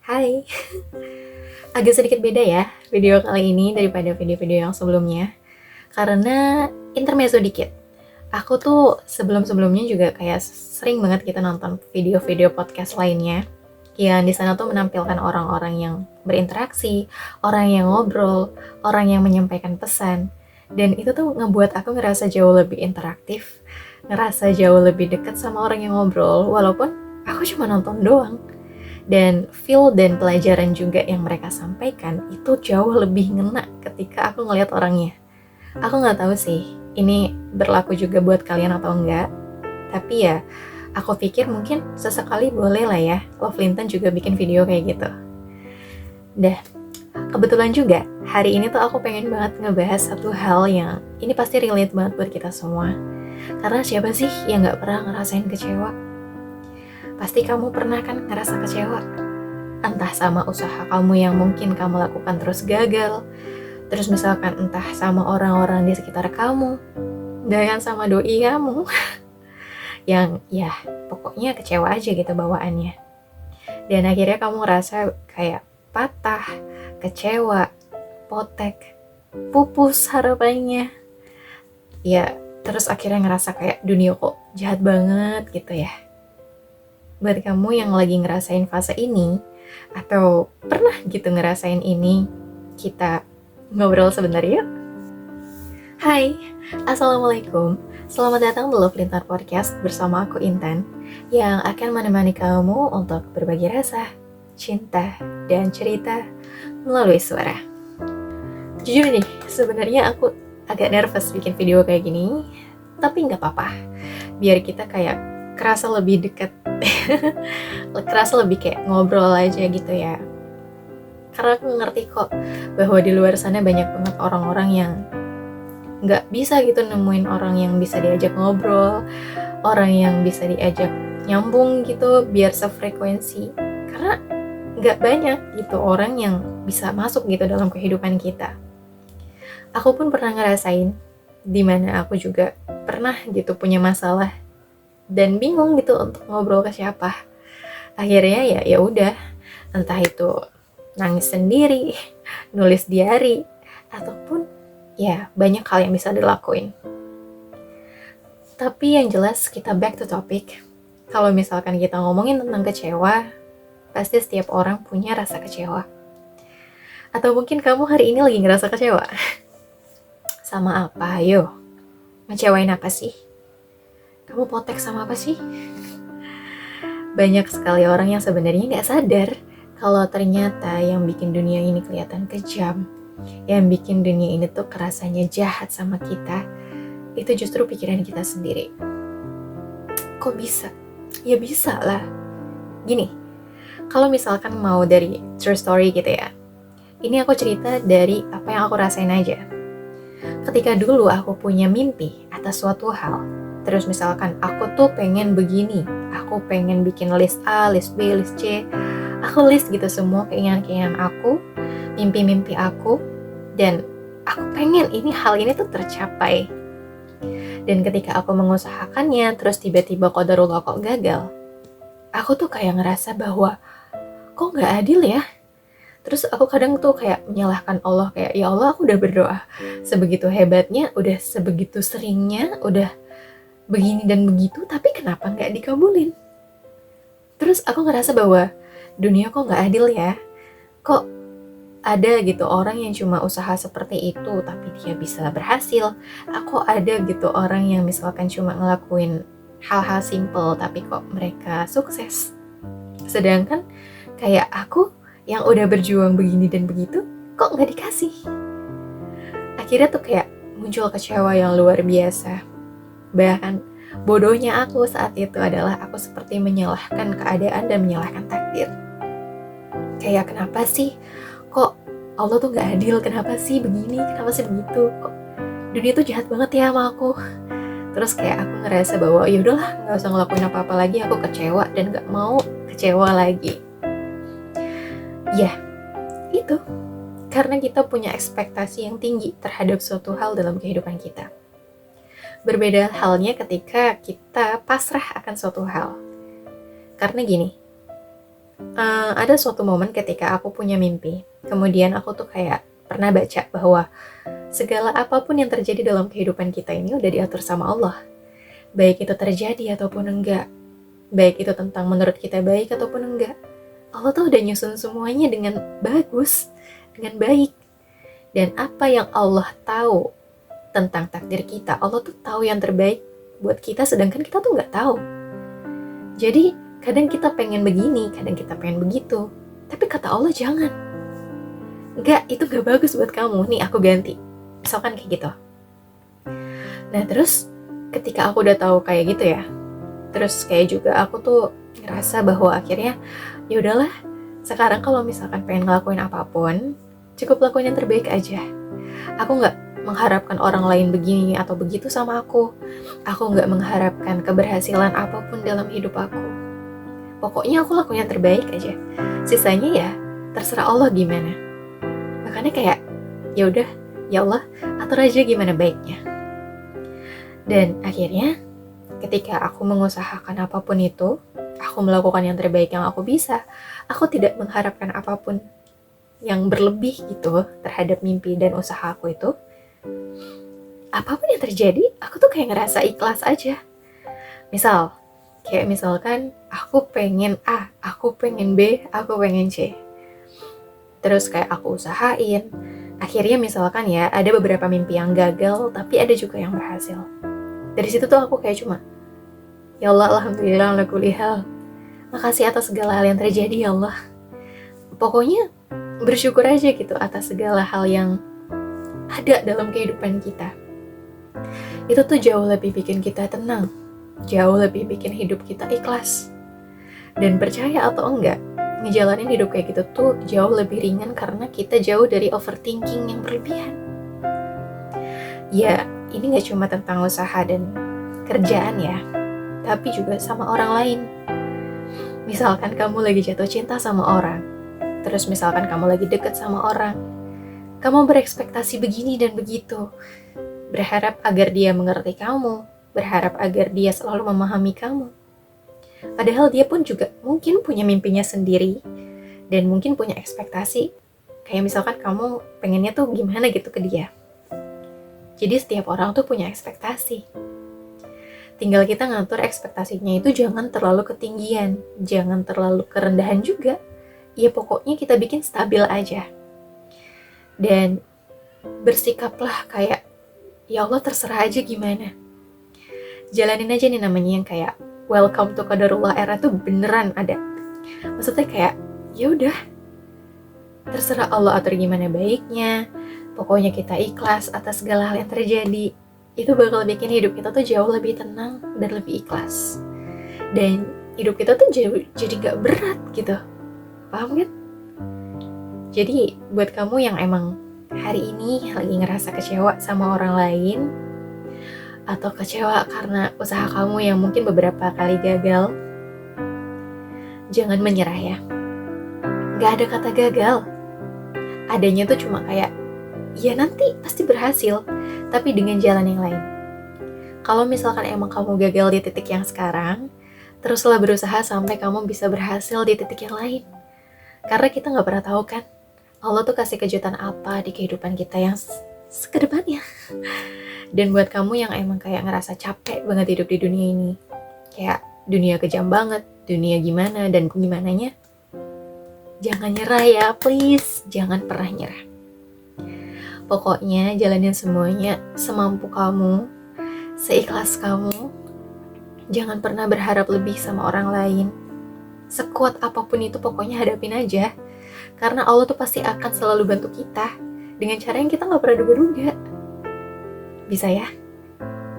Hai, agak sedikit beda ya video kali ini daripada video-video yang sebelumnya. Karena intermezzo dikit. Aku tuh sebelum-sebelumnya juga kayak sering banget kita nonton video-video podcast lainnya yang di sana tuh menampilkan orang-orang yang berinteraksi, orang yang ngobrol, orang yang menyampaikan pesan. Dan itu tuh ngebuat aku ngerasa jauh lebih interaktif, ngerasa jauh lebih dekat sama orang yang ngobrol, walaupun aku cuma nonton doang. Dan feel dan pelajaran juga yang mereka sampaikan itu jauh lebih ngena ketika aku ngeliat orangnya. Aku nggak tahu sih, ini berlaku juga buat kalian atau enggak. Tapi ya, aku pikir mungkin sesekali boleh lah ya, Love Linton juga bikin video kayak gitu. Dah, kebetulan juga hari ini tuh aku pengen banget ngebahas satu hal yang ini pasti relate banget buat kita semua. Karena siapa sih yang nggak pernah ngerasain kecewa? Pasti kamu pernah kan ngerasa kecewa? Entah sama usaha kamu yang mungkin kamu lakukan terus gagal, terus misalkan entah sama orang-orang di sekitar kamu, bahkan sama doi kamu, yang ya pokoknya kecewa aja gitu bawaannya. Dan akhirnya kamu ngerasa kayak patah, kecewa, potek, pupus harapannya. Ya, terus akhirnya ngerasa kayak dunia kok jahat banget gitu ya. Buat kamu yang lagi ngerasain fase ini, atau pernah gitu ngerasain ini, kita ngobrol sebentar yuk. Hai, Assalamualaikum. Selamat datang di Love Lintar Podcast bersama aku Intan, yang akan menemani kamu untuk berbagi rasa, cinta, dan cerita melalui suara. Jujur nih, sebenarnya aku agak nervous bikin video kayak gini, tapi nggak apa-apa. Biar kita kayak kerasa lebih dekat, kerasa lebih kayak ngobrol aja gitu ya. Karena aku ngerti kok bahwa di luar sana banyak banget orang-orang yang nggak bisa gitu nemuin orang yang bisa diajak ngobrol, orang yang bisa diajak nyambung gitu biar sefrekuensi. Karena nggak banyak gitu orang yang bisa masuk gitu dalam kehidupan kita. Aku pun pernah ngerasain, dimana aku juga pernah gitu punya masalah dan bingung gitu untuk ngobrol ke siapa. Akhirnya ya udah, entah itu nangis sendiri, nulis diary, ataupun ya banyak hal yang bisa dilakuin. Tapi yang jelas kita back to topic. Kalau misalkan kita ngomongin tentang kecewa, pasti setiap orang punya rasa kecewa. Atau mungkin kamu hari ini lagi ngerasa kecewa. Sama apa? Ayo, ngecewain apa sih? Kamu potek sama apa sih? Banyak sekali orang yang sebenarnya nggak sadar kalau ternyata yang bikin dunia ini kelihatan kejam, yang bikin dunia ini tuh kerasanya jahat sama kita, itu justru pikiran kita sendiri. Kok bisa? Ya bisa lah. Gini, kalau misalkan mau dari true story gitu ya, ini aku cerita dari apa yang aku rasain aja. Ketika dulu aku punya mimpi atas suatu hal, terus misalkan aku tuh pengen begini, aku pengen bikin list A, list B, list C, aku list gitu semua keinginan-keinginan aku, mimpi-mimpi aku, dan aku pengen hal ini tuh tercapai. Dan ketika aku mengusahakannya, terus tiba-tiba qadarullah kok gagal, aku tuh kayak ngerasa bahwa kok gak adil ya. Terus aku kadang tuh kayak menyalahkan Allah, kayak ya Allah aku udah berdoa sebegitu hebatnya, udah sebegitu seringnya, udah begini dan begitu, tapi kenapa gak dikabulin? Terus aku ngerasa bahwa dunia kok gak adil ya. Kok ada gitu orang yang cuma usaha seperti itu tapi dia bisa berhasil. Aku ada gitu orang yang misalkan cuma ngelakuin hal-hal simple tapi kok mereka sukses. Sedangkan kayak aku yang udah berjuang begini dan begitu kok gak dikasih. Akhirnya tuh kayak muncul kecewa yang luar biasa. Bahkan bodohnya aku saat itu adalah aku seperti menyalahkan keadaan dan menyalahkan takdir. Kayak kenapa sih kok Allah tuh gak adil, kenapa sih begini, kenapa sih begitu, kok dunia tuh jahat banget ya sama aku. Terus kayak aku ngerasa bahwa ya udahlah gak usah ngelakuin apa-apa lagi, aku kecewa dan gak mau kecewa lagi. Ya, itu karena kita punya ekspektasi yang tinggi terhadap suatu hal dalam kehidupan kita. Berbeda halnya ketika kita pasrah akan suatu hal. Karena gini, Ada suatu momen ketika aku punya mimpi. Kemudian aku tuh kayak pernah baca bahwa segala apapun yang terjadi dalam kehidupan kita ini udah diatur sama Allah. Baik itu terjadi ataupun enggak. Baik itu tentang menurut kita baik ataupun enggak. Allah tuh udah nyusun semuanya dengan bagus, dengan baik. Dan apa yang Allah tahu tentang takdir kita, Allah tuh tahu yang terbaik buat kita, sedangkan kita tuh nggak tahu. Jadi kadang kita pengen begini, kadang kita pengen begitu, tapi kata Allah jangan. Enggak, itu nggak bagus buat kamu. Nih aku ganti. Misalkan kayak gitu. Nah terus ketika aku udah tahu kayak gitu ya, terus kayak juga aku tuh ngerasa bahwa akhirnya ya udahlah, sekarang kalau misalkan pengen ngelakuin apapun, cukup lakuin yang terbaik aja. Aku nggak mengharapkan orang lain begini atau begitu sama aku. Aku nggak mengharapkan keberhasilan apapun dalam hidup aku. Pokoknya aku lakuin yang terbaik aja. Sisanya ya terserah Allah gimana. Makanya kayak ya udah, ya Allah atur aja gimana baiknya. Dan akhirnya ketika aku mengusahakan apapun itu, aku melakukan yang terbaik yang aku bisa. Aku tidak mengharapkan apapun yang berlebih gitu terhadap mimpi dan usaha aku itu. Apapun yang terjadi, aku tuh kayak ngerasa ikhlas aja. Kayak misalkan aku pengen A, aku pengen B, aku pengen C. Terus kayak aku usahain. Akhirnya misalkan ya, ada beberapa mimpi yang gagal, tapi ada juga yang berhasil. Dari situ tuh aku kayak cuma, ya Allah, alhamdulillah ala kulli hal. Makasih atas segala hal yang terjadi ya Allah. Pokoknya bersyukur aja gitu atas segala hal yang ada dalam kehidupan kita. Itu tuh jauh lebih bikin kita tenang, jauh lebih bikin hidup kita ikhlas. Dan percaya atau enggak, ngejalanin hidup kayak gitu tuh jauh lebih ringan karena kita jauh dari overthinking yang berlebihan. Ya, ini gak cuma tentang usaha dan kerjaan ya, tapi juga sama orang lain. Misalkan kamu lagi jatuh cinta sama orang, terus misalkan kamu lagi deket sama orang, kamu berekspektasi begini dan begitu, berharap agar dia mengerti kamu, berharap agar dia selalu memahami kamu. Padahal dia pun juga mungkin punya mimpinya sendiri, dan mungkin punya ekspektasi, kayak misalkan kamu pengennya tuh gimana gitu ke dia. Jadi setiap orang tuh punya ekspektasi. Tinggal kita ngatur ekspektasinya itu jangan terlalu ketinggian, jangan terlalu kerendahan juga. Ya pokoknya kita bikin stabil aja. Dan bersikaplah kayak, ya Allah terserah aja gimana. Jalanin aja nih namanya yang kayak welcome to qadarullah era tuh beneran ada. Maksudnya kayak, ya udah, terserah Allah atur gimana baiknya. Pokoknya kita ikhlas atas segala hal yang terjadi. Itu bakal bikin hidup kita tuh jauh lebih tenang dan lebih ikhlas. Dan hidup kita tuh jadi gak berat gitu. Paham kan? Jadi buat kamu yang emang hari ini lagi ngerasa kecewa sama orang lain, atau kecewa karena usaha kamu yang mungkin beberapa kali gagal, jangan menyerah ya. Gak ada kata gagal. Adanya tuh cuma kayak, ya nanti pasti berhasil, tapi dengan jalan yang lain. Kalau misalkan emang kamu gagal di titik yang sekarang, teruslah berusaha sampai kamu bisa berhasil di titik yang lain. Karena kita gak pernah tahu kan, Allah tuh kasih kejutan apa di kehidupan kita yang sekedepannya. Dan buat kamu yang emang kayak ngerasa capek banget hidup di dunia ini, kayak dunia kejam banget, dunia gimana dan gimananya, jangan nyerah ya, please, jangan pernah nyerah. Pokoknya jalanin semuanya semampu kamu, seikhlas kamu. Jangan pernah berharap lebih sama orang lain. Sekuat apapun itu pokoknya hadapin aja. Karena Allah tuh pasti akan selalu bantu kita dengan cara yang kita gak pernah duga-duga. Bisa ya?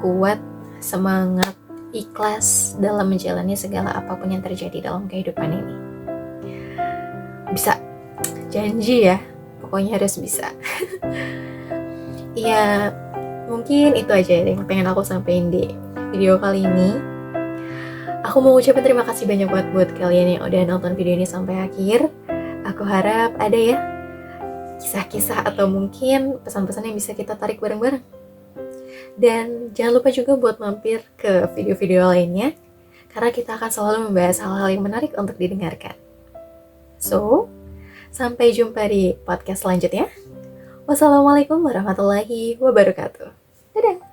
Kuat, semangat, ikhlas dalam menjalani segala apapun yang terjadi dalam kehidupan ini. Bisa, janji ya. Pokoknya harus bisa. Ya, mungkin itu aja yang pengen aku sampaikan di video kali ini. Aku mau ucapin terima kasih banyak buat kalian yang udah nonton video ini sampai akhir. Aku harap ada ya kisah-kisah atau mungkin pesan-pesan yang bisa kita tarik bareng-bareng. Dan jangan lupa juga buat mampir ke video-video lainnya, karena kita akan selalu membahas hal-hal yang menarik untuk didengarkan. So, sampai jumpa di podcast selanjutnya. Wassalamualaikum warahmatullahi wabarakatuh. Dadah!